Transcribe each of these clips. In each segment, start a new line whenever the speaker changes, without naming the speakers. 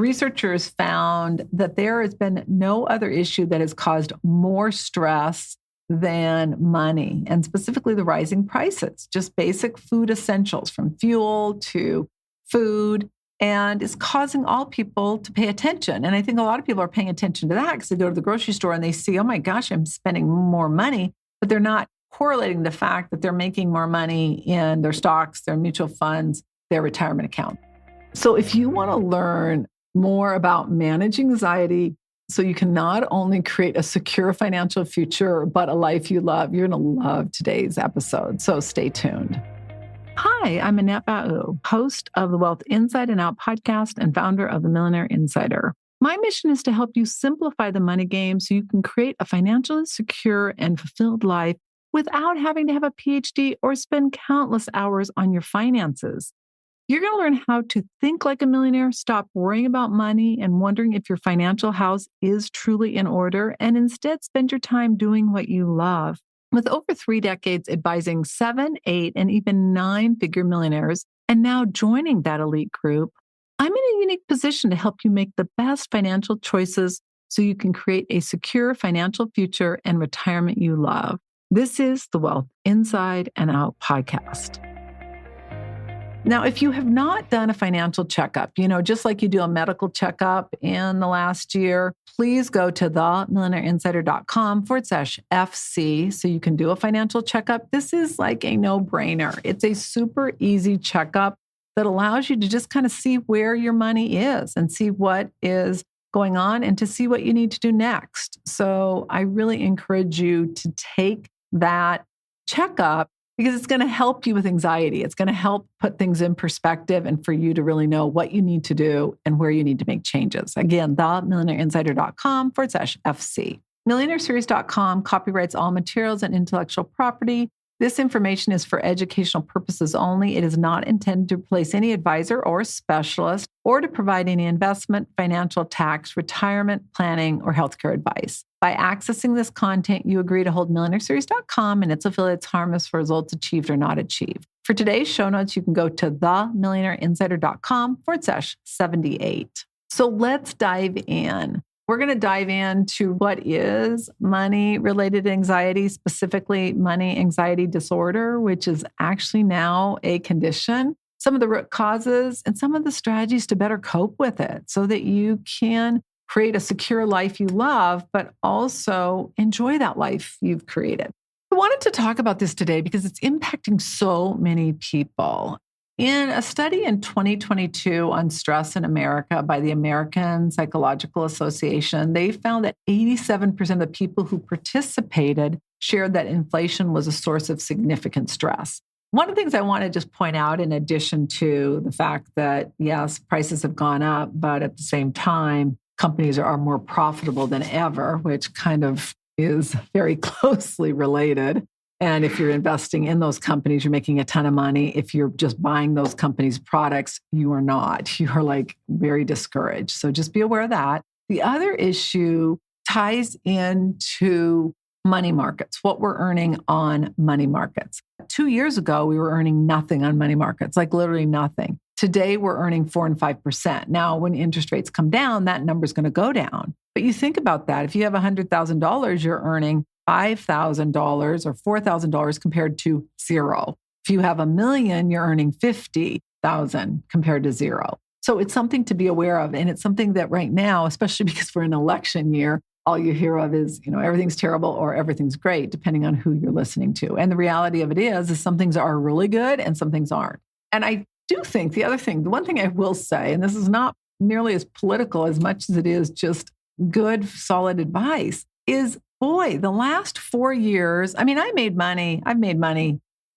researchers found that there has been no other issue that has caused more stress than money, and specifically the rising prices, just basic food essentials from fuel to food, and is causing all people to pay attention. And I think a lot of people are paying attention to that because they go to the grocery store and they see, oh my gosh, I'm spending more money, but they're not correlating the fact that they're making more money in their stocks, their mutual funds, their retirement account. So if you want to learn more about managing anxiety so you can not only create a secure financial future, but a life you love, you're going to love today's episode. So stay tuned. Hi, I'm Annette Bau, host of the Wealth Inside and Out podcast and founder of the Millionaire Insider. My mission is to help you simplify the money game so you can create a financially secure and fulfilled life without having to have a PhD or spend countless hours on your finances. You're going to learn how to think like a millionaire, stop worrying about money and wondering if your financial house is truly in order, and instead spend your time doing what you love. With over 3 decades advising 7, 8, and even 9-figure millionaires, and now joining that elite group, I'm in a unique position to help you make the best financial choices so you can create a secure financial future and retirement you love. This is the Wealth Inside and Out podcast. Now, if you have not done a financial checkup, just like you do a medical checkup in the last year, please go to themillionaireinsider.com/FC so you can do a financial checkup. This is like a no-brainer. It's a super easy checkup that allows you to just kind of see where your money is and see what is going on and to see what you need to do next. So I really encourage you to take that checkup because it's going to help you with anxiety. It's going to help put things in perspective and for you to really know what you need to do and where you need to make changes. Again, themillionaireinsider.com/FC. Millionaireseries.com copyrights all materials and intellectual property. This information is for educational purposes only. It is not intended to replace any advisor or specialist or to provide any investment, financial, tax, retirement, planning, or healthcare advice. By accessing this content, you agree to hold millionaireseries.com and its affiliates harmless for results achieved or not achieved. For today's show notes, you can go to themillionaireiinsider.com/78. So let's dive in. We're going to dive into what is money-related anxiety, specifically money anxiety disorder, which is actually now a condition, some of the root causes, and some of the strategies to better cope with it so that you can create a secure life you love, but also enjoy that life you've created. I wanted to talk about this today because it's impacting so many people. In a study in 2022 on stress in America by the American Psychological Association, they found that 87% of the people who participated shared that inflation was a source of significant stress. One of the things I want to just point out, in addition to the fact that, yes, prices have gone up, but at the same time, companies are more profitable than ever, which kind of is very closely related. And if you're investing in those companies, you're making a ton of money. If you're just buying those companies' products, you are not. You are like very discouraged. So just be aware of that. The other issue ties into money markets, what we're earning on money markets. 2 years ago, we were earning nothing on money markets, like literally nothing. Today, we're earning 4 and 5%. Now, when interest rates come down, that number is going to go down. But you think about that. If you have $100,000, you're earning $5,000 or $4,000 compared to zero. If you have $1 million, you're earning $50,000 compared to zero. So it's something to be aware of. And it's something that right now, especially because we're in an election year, all you hear of is, everything's terrible or everything's great, depending on who you're listening to. And the reality of it is some things are really good and some things aren't. And I do think the one thing I will say, and this is not nearly as political as much as it is just good, solid advice, is boy, the last 4 years, I've made money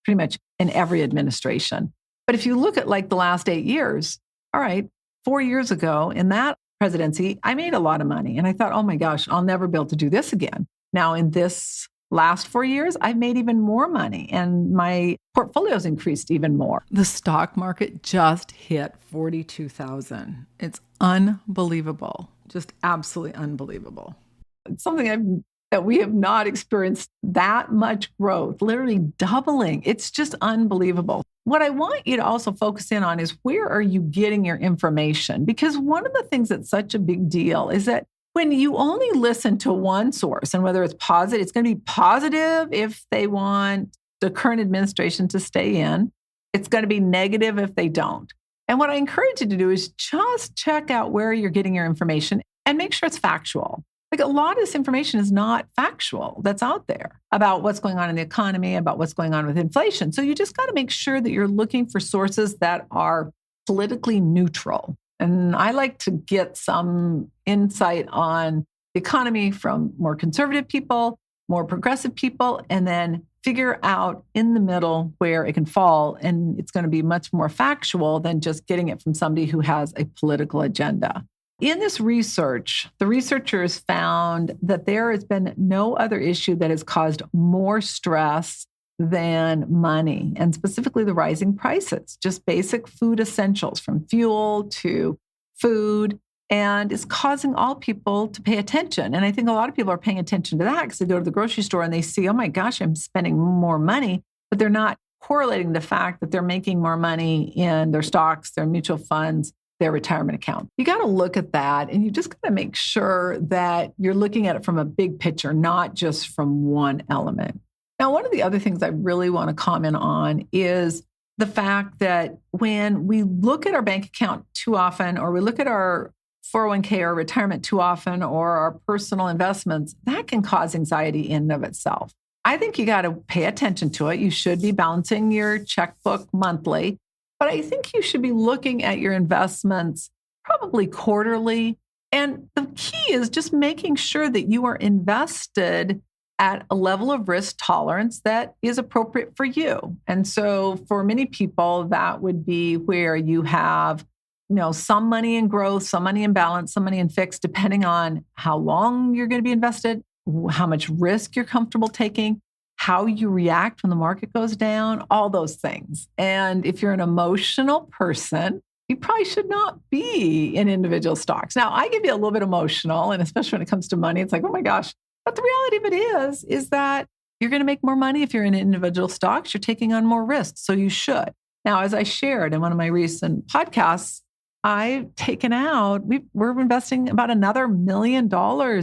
pretty much in every administration. But if you look at like the last 8 years, all right, 4 years ago in that presidency, I made a lot of money. And I thought, oh my gosh, I'll never be able to do this again. Now in this last 4 years, I've made even more money and my portfolio's increased even more. The stock market just hit 42,000. It's unbelievable, just absolutely unbelievable. It's something I've that we have not experienced that much growth, literally doubling. It's just unbelievable. What I want you to also focus in on is where are you getting your information? Because one of the things that's such a big deal is that when you only listen to one source, and whether it's positive, it's going to be positive if they want the current administration to stay in. It's going to be negative if they don't. And what I encourage you to do is just check out where you're getting your information and make sure it's factual. Like a lot of this information is not factual that's out there about what's going on in the economy, about what's going on with inflation. So you just got to make sure that you're looking for sources that are politically neutral. And I like to get some insight on the economy from more conservative people, more progressive people, and then figure out in the middle where it can fall. And it's going to be much more factual than just getting it from somebody who has a political agenda. In this research, the researchers found that there has been no other issue that has caused more stress than money, and specifically the rising prices, just basic food essentials from fuel to food, and it's causing all people to pay attention. And I think a lot of people are paying attention to that because they go to the grocery store and they see, oh my gosh, I'm spending more money, but they're not correlating the fact that they're making more money in their stocks, their mutual funds, their retirement account. You got to look at that, and you just got to make sure that you're looking at it from a big picture, not just from one element. Now, one of the other things I really want to comment on is the fact that when we look at our bank account too often, or we look at our 401k or retirement too often, or our personal investments, that can cause anxiety in and of itself. I think you got to pay attention to it. You should be balancing your checkbook monthly, but I think you should be looking at your investments probably quarterly. And the key is just making sure that you are invested at a level of risk tolerance that is appropriate for you. And so for many people, that would be where you have, some money in growth, some money in balance, some money in fixed, depending on how long you're going to be invested, how much risk you're comfortable taking, how you react when the market goes down, all those things. And if you're an emotional person, you probably should not be in individual stocks. Now, I can be a little bit emotional, and especially when it comes to money, it's like, oh my gosh. But the reality of it is that you're going to make more money if you're in individual stocks. You're taking on more risk, so you should. Now, as I shared in one of my recent podcasts, I've taken out, we're investing about another $1 million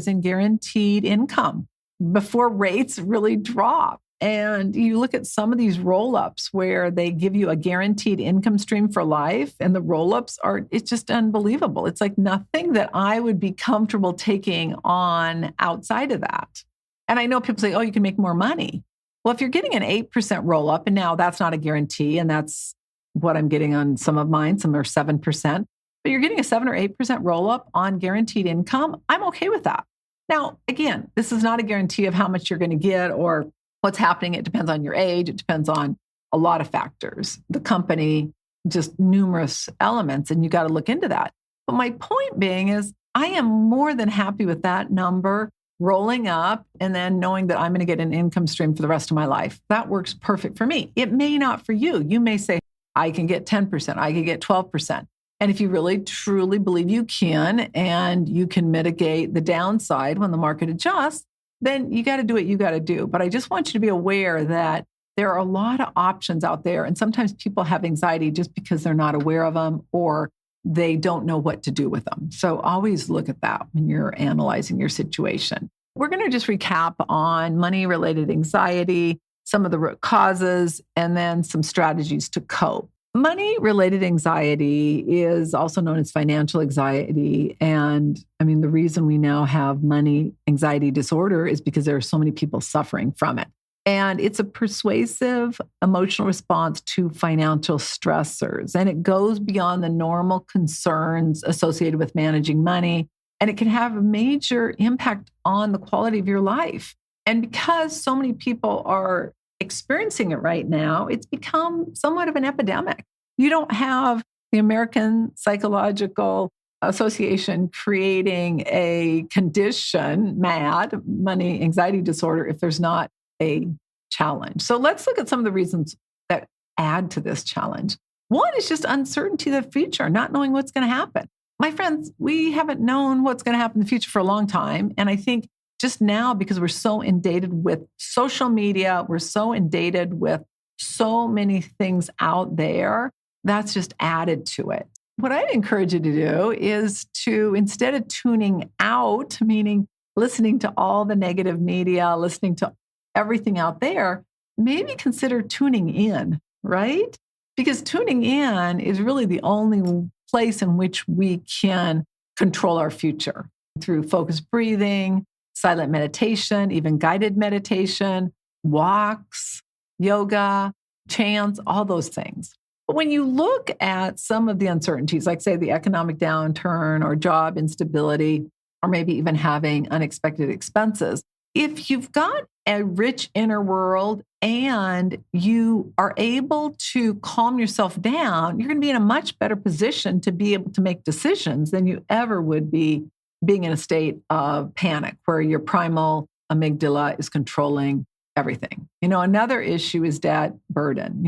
in guaranteed income before rates really drop. And you look at some of these roll-ups where they give you a guaranteed income stream for life, and the roll-ups it's just unbelievable. It's like nothing that I would be comfortable taking on outside of that. And I know people say, oh, you can make more money. Well, if you're getting an 8% roll-up, and now that's not a guarantee, and that's what I'm getting on some of mine, some are 7%, but you're getting a 7 or 8% roll-up on guaranteed income, I'm okay with that. Now, again, this is not a guarantee of how much you're going to get or what's happening. It depends on your age. It depends on a lot of factors, the company, just numerous elements, and you got to look into that. But my point being is I am more than happy with that number rolling up and then knowing that I'm going to get an income stream for the rest of my life. That works perfect for me. It may not for you. You may say, I can get 10%, I can get 12%. And if you really truly believe you can, and you can mitigate the downside when the market adjusts, then you got to do what you got to do. But I just want you to be aware that there are a lot of options out there. And sometimes people have anxiety just because they're not aware of them or they don't know what to do with them. So always look at that when you're analyzing your situation. We're going to just recap on money-related anxiety, some of the root causes, and then some strategies to cope. Money-related anxiety is also known as financial anxiety. And the reason we now have money anxiety disorder is because there are so many people suffering from it. And it's a persuasive emotional response to financial stressors. And it goes beyond the normal concerns associated with managing money. And it can have a major impact on the quality of your life. And because so many people are experiencing it right now, it's become somewhat of an epidemic. You don't have the American Psychological Association creating a condition, MAD, money anxiety disorder, if there's not a challenge. So let's look at some of the reasons that add to this challenge. One is just uncertainty of the future, not knowing what's going to happen. My friends, we haven't known what's going to happen in the future for a long time. And I think just now, because we're so inundated with social media, we're so inundated with so many things out there, that's just added to it. What I'd encourage you to do is to, instead of tuning out, meaning listening to all the negative media, listening to everything out there, maybe consider tuning in, right? Because tuning in is really the only place in which we can control our future through focused breathing, silent meditation, even guided meditation, walks, yoga, chants, all those things. But when you look at some of the uncertainties, like say the economic downturn or job instability, or maybe even having unexpected expenses, if you've got a rich inner world and you are able to calm yourself down, you're going to be in a much better position to be able to make decisions than you ever would be being in a state of panic where your primal amygdala is controlling everything. Another issue is debt burden.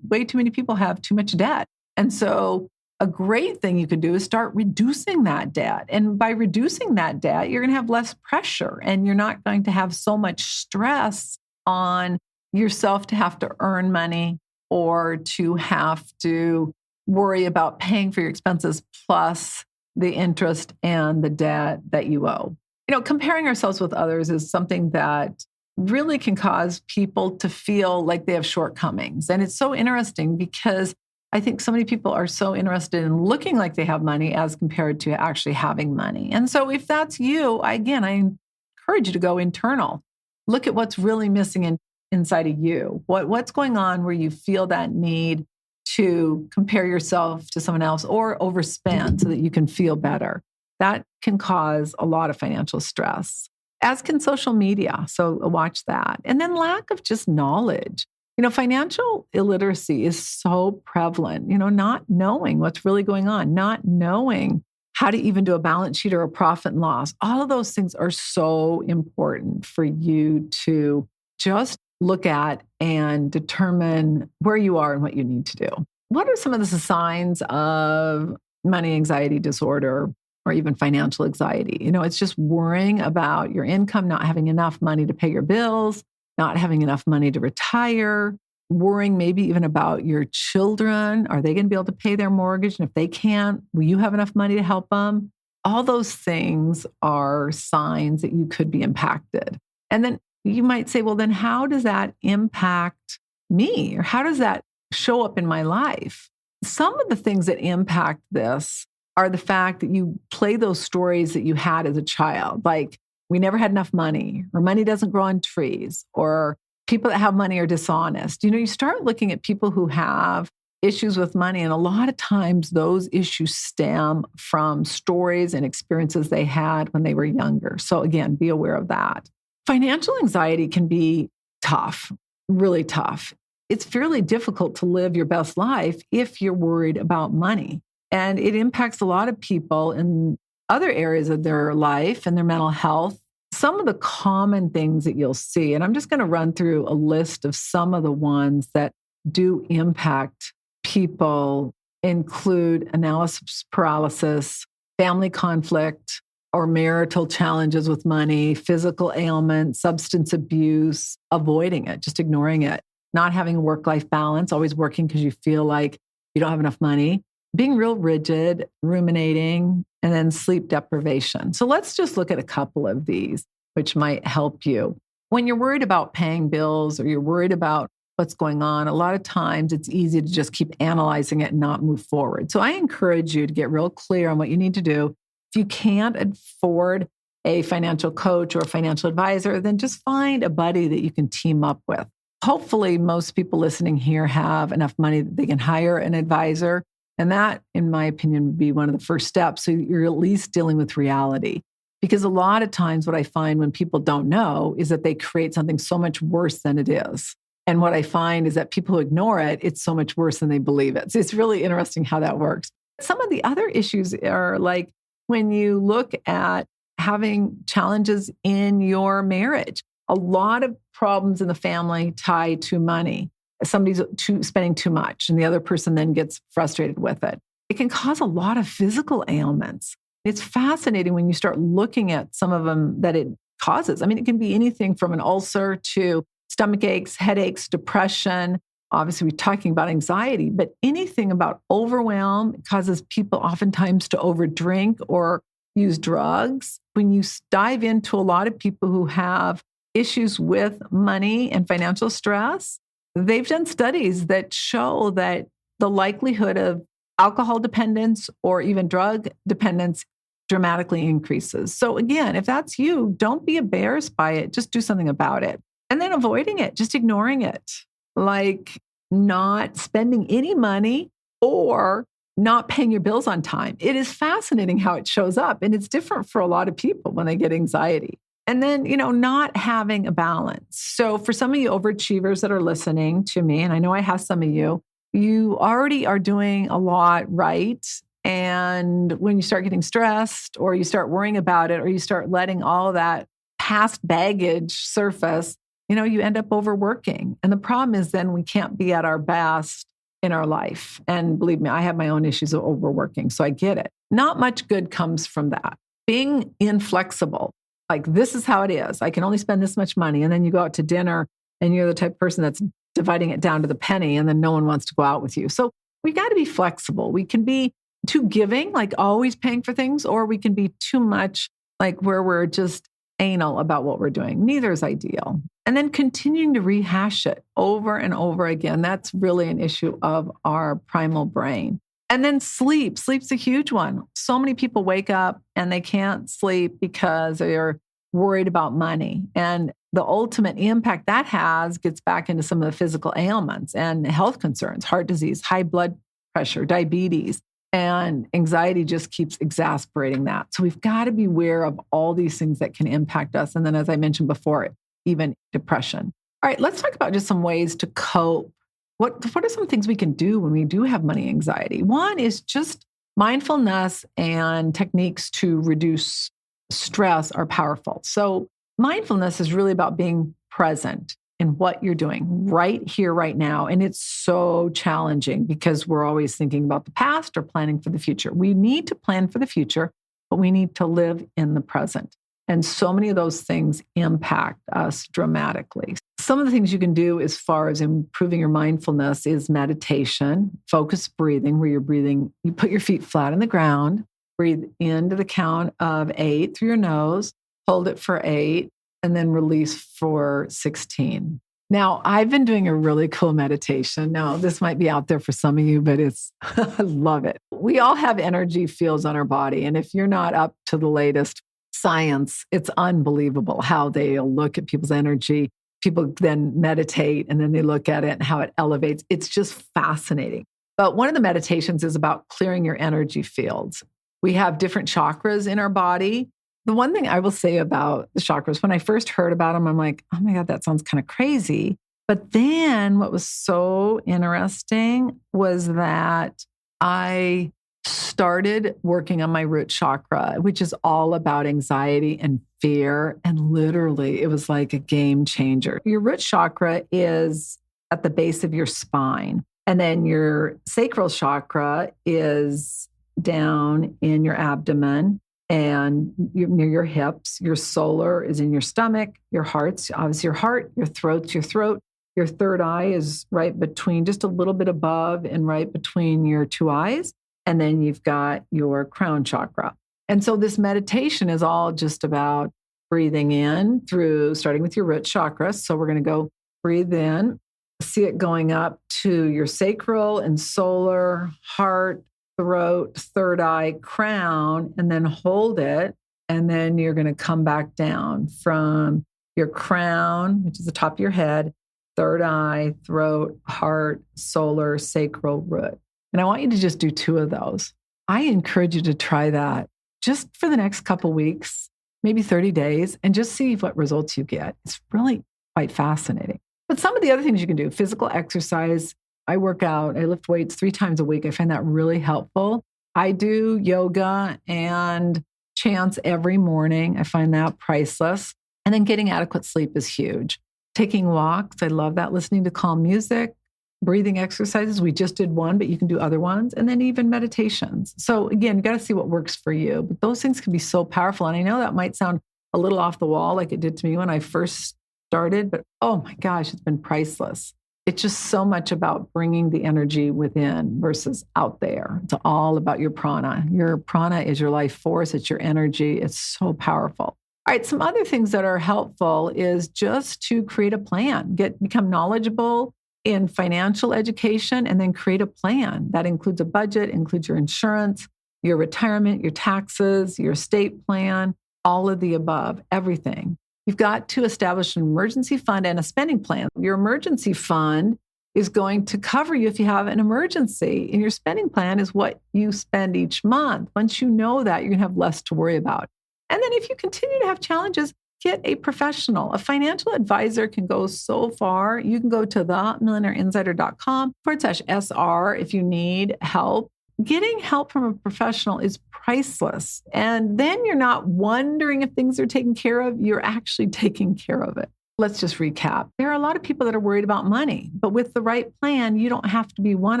Way too many people have too much debt. And so a great thing you could do is start reducing that debt. And by reducing that debt, you're going to have less pressure and you're not going to have so much stress on yourself to have to earn money or to have to worry about paying for your expenses plus the interest and the debt that you owe. Comparing ourselves with others is something that really can cause people to feel like they have shortcomings. And it's so interesting because I think so many people are so interested in looking like they have money as compared to actually having money. And so if that's you, I encourage you to go internal. Look at what's really missing inside of you. What's going on where you feel that need to compare yourself to someone else or overspend so that you can feel better. That can cause a lot of financial stress, as can social media. So watch that. And then lack of just knowledge. Financial illiteracy is so prevalent, not knowing what's really going on, not knowing how to even do a balance sheet or a profit and loss. All of those things are so important for you to just look at and determine where you are and what you need to do. What are some of the signs of money anxiety disorder or even financial anxiety? It's just worrying about your income, not having enough money to pay your bills, not having enough money to retire, worrying maybe even about your children. Are they going to be able to pay their mortgage? And if they can't, will you have enough money to help them? All those things are signs that you could be impacted. And then you might say, well, then how does that impact me? Or how does that show up in my life? Some of the things that impact this are the fact that you play those stories that you had as a child, like we never had enough money, or money doesn't grow on trees, or people that have money are dishonest. You start looking at people who have issues with money, and a lot of times those issues stem from stories and experiences they had when they were younger. So again, be aware of that. Financial anxiety can be tough, really tough. It's fairly difficult to live your best life if you're worried about money. And it impacts a lot of people in other areas of their life and their mental health. Some of the common things that you'll see, and I'm just going to run through a list of some of the ones that do impact people, include analysis paralysis, family conflict or marital challenges with money, physical ailment, substance abuse, avoiding it, just ignoring it, not having a work-life balance, always working because you feel like you don't have enough money, being real rigid, ruminating, and then sleep deprivation. So let's just look at a couple of these, which might help you. When you're worried about paying bills or you're worried about what's going on, a lot of times it's easy to just keep analyzing it and not move forward. So I encourage you to get real clear on what you need to do. If you can't afford a financial coach or a financial advisor, then just find a buddy that you can team up with. Hopefully, most people listening here have enough money that they can hire an advisor. And that, in my opinion, would be one of the first steps. So you're at least dealing with reality. Because a lot of times what I find when people don't know is that they create something so much worse than it is. And what I find is that people who ignore it, it's so much worse than they believe it. So it's really interesting how that works. Some of the other issues are like when you look at having challenges in your marriage, a lot of problems in the family tie to money. Somebody's spending too much and the other person then gets frustrated with it. It can cause a lot of physical ailments. It's fascinating when you start looking at some of them that it causes. I mean, it can be anything from an ulcer to stomach aches, headaches, depression. Obviously, we're talking about anxiety, but anything about overwhelm causes people oftentimes to overdrink or use drugs. When you dive into a lot of people who have issues with money and financial stress, they've done studies that show that the likelihood of alcohol dependence or even drug dependence dramatically increases. So again, if that's you, don't be embarrassed by it. Just do something about it. And then avoiding it, just ignoring it, like not spending any money or not paying your bills on time. It is fascinating how it shows up. And it's different for a lot of people when they get anxiety. And then, not having a balance. So for some of you overachievers that are listening to me, and I know I have some of you, you already are doing a lot right. And when you start getting stressed or you start worrying about it or you start letting all of that past baggage surface, you end up overworking. And the problem is then we can't be at our best in our life. And believe me, I have my own issues of overworking, so I get it. Not much good comes from that. Being inflexible, like this is how it is. I can only spend this much money. And then you go out to dinner and you're the type of person that's dividing it down to the penny and then no one wants to go out with you. So we got to be flexible. We can be too giving, like always paying for things, or we can be too much like where we're just anal about what we're doing. Neither is ideal. And then continuing to rehash it over and over again. That's really an issue of our primal brain. And then sleep. Sleep's a huge one. So many people wake up and they can't sleep because they're worried about money. And the ultimate impact that has gets back into some of the physical ailments and health concerns, heart disease, high blood pressure, diabetes. And anxiety just keeps exasperating that. So we've got to be aware of all these things that can impact us. And then, as I mentioned before, even depression. All right, let's talk about just some ways to cope. What are some things we can do when we do have money anxiety? One is just mindfulness and techniques to reduce stress are powerful. So mindfulness is really about being present in what you're doing right here, right now. And it's so challenging because we're always thinking about the past or planning for the future. We need to plan for the future, but we need to live in the present. And so many of those things impact us dramatically. Some of the things you can do as far as improving your mindfulness is meditation, focused breathing, where you're breathing, you put your feet flat on the ground, breathe into the count of 8 through your nose, hold it for 8, and then release for 16. Now, I've been doing a really cool meditation. Now, this might be out there for some of you, but I love it. We all have energy fields on our body. And if you're not up to the latest science, it's unbelievable how they'll look at people's energy. People then meditate and then they look at it and how it elevates. It's just fascinating. But one of the meditations is about clearing your energy fields. We have different chakras in our body. The one thing I will say about the chakras, when I first heard about them, I'm like, oh my God, that sounds kind of crazy. But then what was so interesting was that I started working on my root chakra, which is all about anxiety and fear. And literally, it was like a game changer. Your root chakra is at the base of your spine. And then your sacral chakra is down in your abdomen and near your hips. Your solar is in your stomach. Your heart's obviously your heart. Your throat's your throat. Your third eye is right between, just a little bit above and right between your two eyes. And then you've got your crown chakra. And so this meditation is all just about breathing in through, starting with your root chakra. So we're going to go breathe in, see it going up to your sacral and solar, heart, throat, third eye, crown, and then hold it. And then you're going to come back down from your crown, which is the top of your head, third eye, throat, heart, solar, sacral, root. And I want you to just do 2 of those. I encourage you to try that just for the next couple weeks, maybe 30 days, and just see what results you get. It's really quite fascinating. But some of the other things you can do, physical exercise. I work out, I lift weights 3 times a week. I find that really helpful. I do yoga and chants every morning. I find that priceless. And then getting adequate sleep is huge. Taking walks. I love that. Listening to calm music. Breathing exercises. We just did one, but you can do other ones. And then even meditations. So again, you got to see what works for you. But those things can be so powerful. And I know that might sound a little off the wall like it did to me when I first started. But oh my gosh, it's been priceless. It's just so much about bringing the energy within versus out there. It's all about your prana. Your prana is your life force. It's your energy. It's so powerful. All right, some other things that are helpful is just to create a plan, become knowledgeable in financial education, and then create a plan that includes a budget, includes your insurance, your retirement, your taxes, your estate plan, all of the above, everything. You've got to establish an emergency fund and a spending plan. Your emergency fund is going to cover you if you have an emergency, and your spending plan is what you spend each month. Once you know that, you're going to have less to worry about. And then if you continue to have challenges, get a professional. A financial advisor can go so far. You can go to themillionaireinsider.com/SR if you need help. Getting help from a professional is priceless. And then you're not wondering if things are taken care of. You're actually taking care of it. Let's just recap. There are a lot of people that are worried about money, but with the right plan, you don't have to be one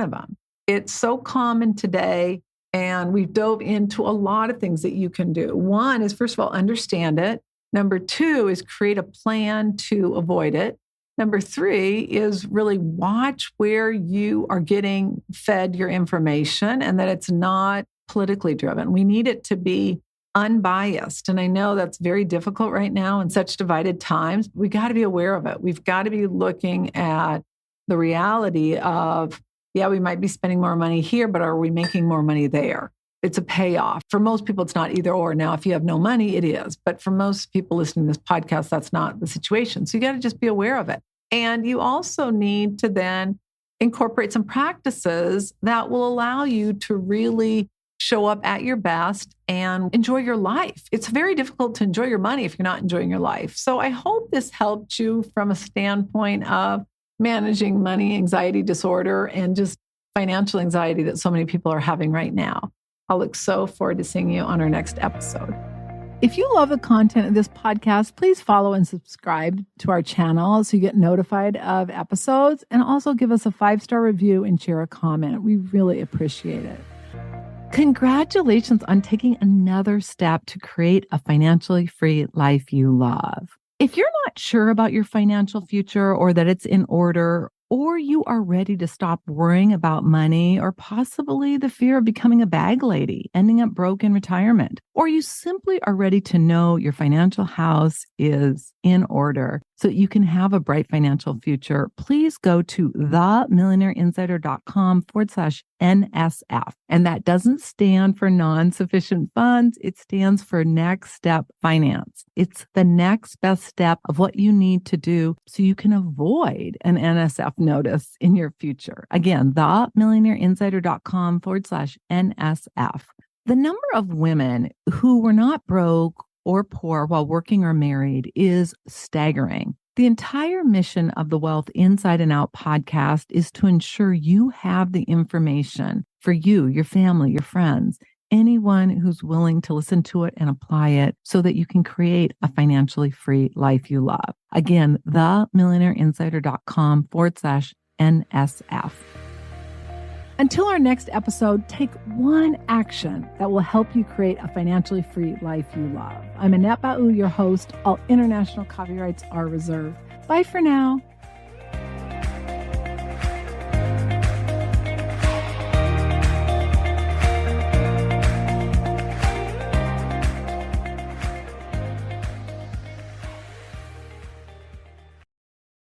of them. It's so common today. And we've dove into a lot of things that you can do. One is, first of all, understand it. Number two is create a plan to avoid it. Number three is really watch where you are getting fed your information and that it's not politically driven. We need it to be unbiased. And I know that's very difficult right now in such divided times. We got to be aware of it. We've got to be looking at the reality of, yeah, we might be spending more money here, but are we making more money there? It's a payoff. For most people, it's not either or. Now, if you have no money, it is. But for most people listening to this podcast, that's not the situation. So you got to just be aware of it. And you also need to then incorporate some practices that will allow you to really show up at your best and enjoy your life. It's very difficult to enjoy your money if you're not enjoying your life. So I hope this helped you from a standpoint of managing money anxiety disorder and just financial anxiety that so many people are having right now. I'll look so forward to seeing you on our next episode. If you love the content of this podcast, please follow and subscribe to our channel so you get notified of episodes, and also give us a 5-star review and share a comment. We really appreciate it. Congratulations on taking another step to create a financially free life you love. If you're not sure about your financial future or that it's in order, or you are ready to stop worrying about money, or possibly the fear of becoming a bag lady, ending up broke in retirement, or you simply are ready to know your financial house is in order so that you can have a bright financial future, please go to themillionaireinsider.com/NSF. And that doesn't stand for non-sufficient funds. It stands for next step finance. It's the next best step of what you need to do so you can avoid an NSF notice in your future. Again, themillionaireinsider.com/NSF. The number of women who were not broke or poor while working or married is staggering. The entire mission of the Wealth Inside and Out podcast is to ensure you have the information for you, your family, your friends, anyone who's willing to listen to it and apply it so that you can create a financially free life you love. Again, themillionaireinsider.com/NSF. Until our next episode, take one action that will help you create a financially free life you love. I'm Annette Ba'u, your host. All international copyrights are reserved. Bye for now.